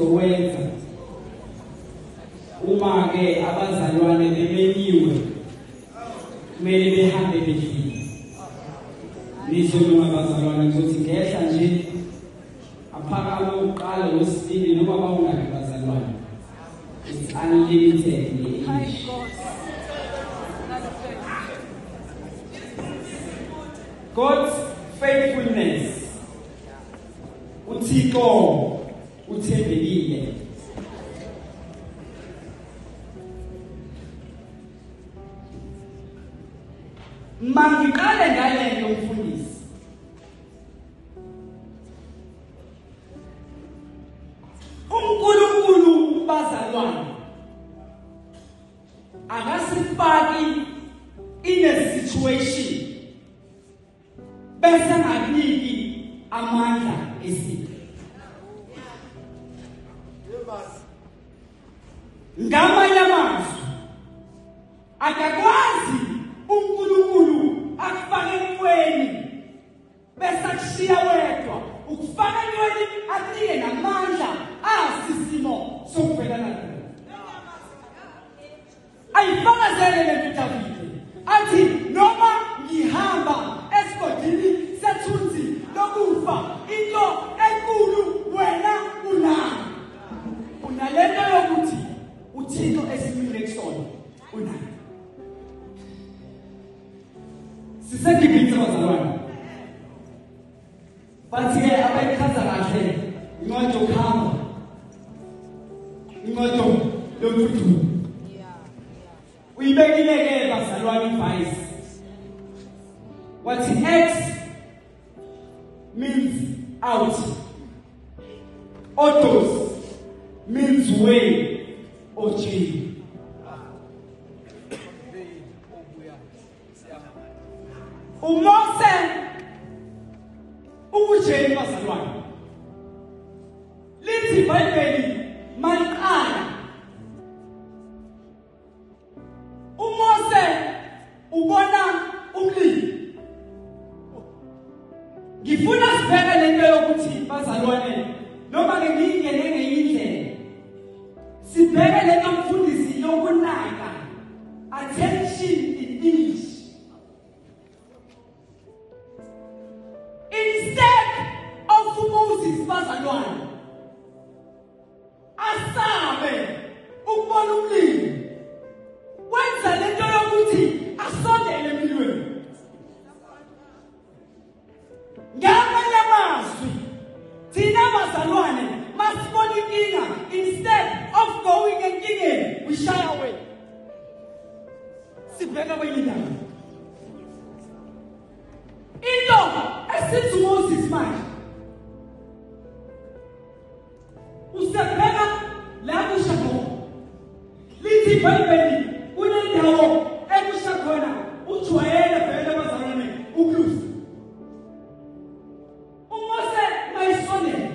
sizokwenza uma ke abazalwane bemenyiwe kumele behambe befike nizolunga abazalwane ukuthi ngehla nje aphakama uqala wesibili noma bawungaki abazalwane it's unlimited in English. God's faithfulness uThixo uthembekile. Mangiqale ngale mfundisi. uNkulunkulu bazalwane akasifaki in a situation bese nganiki amandla esipho. Ngamanye amazwi akakwazi uNkulunkulu akufake entweni bese akushiya wedwa ukufaka entweni atike namandla asisimo sokubhekana nayo. Ayifakazele le Davide athi noma ngihamba esigodini sethunzi lokufa into enkulu wena unayo. Unalento yokuthi uThixo esimile kusona unayo. Sisengibithe bazalwane. Bathi ke abayikhaza kahle inqondo khamba. Inqondo yomfuthu. Uyibekile ke bazalwane ivice. What X means out. Autos means way or change. Umose ukujeni bazalwane. Lithi iBhayibheli maliqala. Umose ubona umlilo. Ngifuna sibheke lento yokuthi bazalwane noma ke ngingene ngeindlela. Sibheke lento mfundisi yokunaka. Attention in English. Instead of Moses bazalwane asabe ukubona umlilo wenza lento yokuthi asondele emlilweni. Ngamanye amazwi thina bazalwane masibona inkinga instead of going enkingeni we shy away. Sibheka kwenye indawo. Into esithi Moses manje usebheka la kusha khona. Lithi iBhayibheli kunendawo ekusha khona ujwayele vele bazalwane ukulusa. Umose mayisonele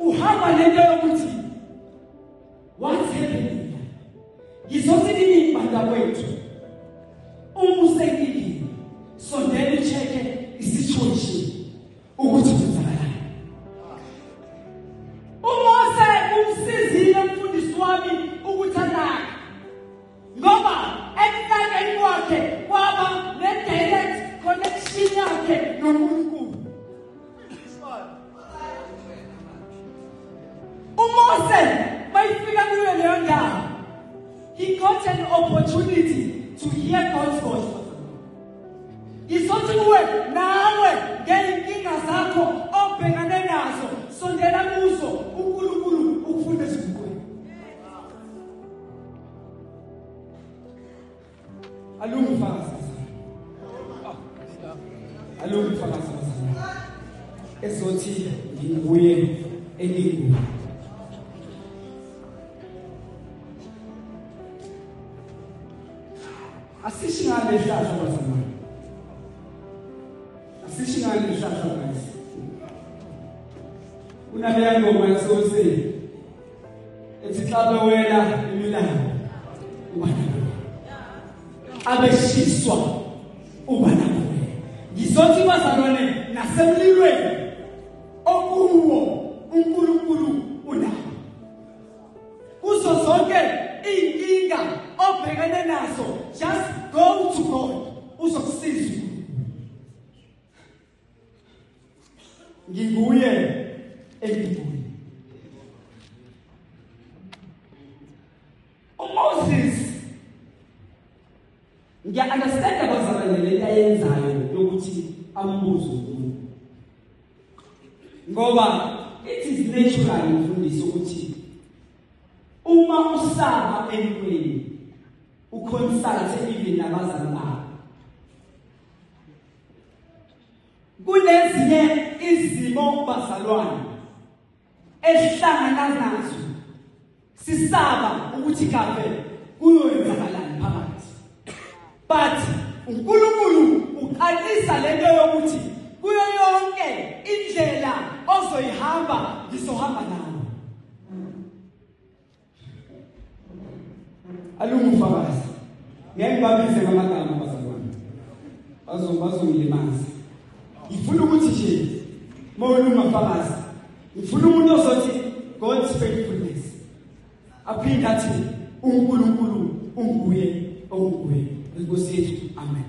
uhamba lento yokuthi what's happening? Ngizothi nini banda kwethu umusekile sondela ucheke isituation ukuthi kwenzakalani. Umose umsizile umfundisi wami ukuthi anake ngoba ekunakeni kwakhe kwaba ne-direct connection yakhe noNkulunkulu. Umose mayifika kuyo leyo ndawo he got an opportunity to hear God's voice. Isothi kuwe nawe ngenkinga zakho obhekane nazo sondela kuzo uNkulunkulu ukufundisa ukukwenza. Alungifakaza. Alungifakaza. Esothi ngibuye engingu. Asishingane ihlahla bazalwane. Asishingane ihlahla guys. Unaleya ngoma yasose. Ethi xa bewela imilambo ubana. Abeshiswa ubana. Ngizothi bazalwane nasemlilweni okuwo nguye engibuyile. Moses ngiya-understand abazalwane lento ayenzayo yokuthi ambuze umuntu. Ngoba it is natural imfundiso ukuthi uma usaba empweni uconsult even nabazali bakho. Kunezinye izimo bazalwane esihlangana nazo sisaba ukuthi kabe kuyoyenzakalani phakathi. But uNkulunkulu uqalisa lento yokuthi kuyo yonke indlela ozoyihamba ngizohamba nawe. Alungufakazi. Ngeke babize ngamagama bazalwane. Bazongilimaza. Ngifuna ukuthi nje mawulungafakazi. Ngifuna umuntu ozothi God's faithfulness. Aphinda athi uNkulunkulu unguye onguye. Nkosi yethu. Amen.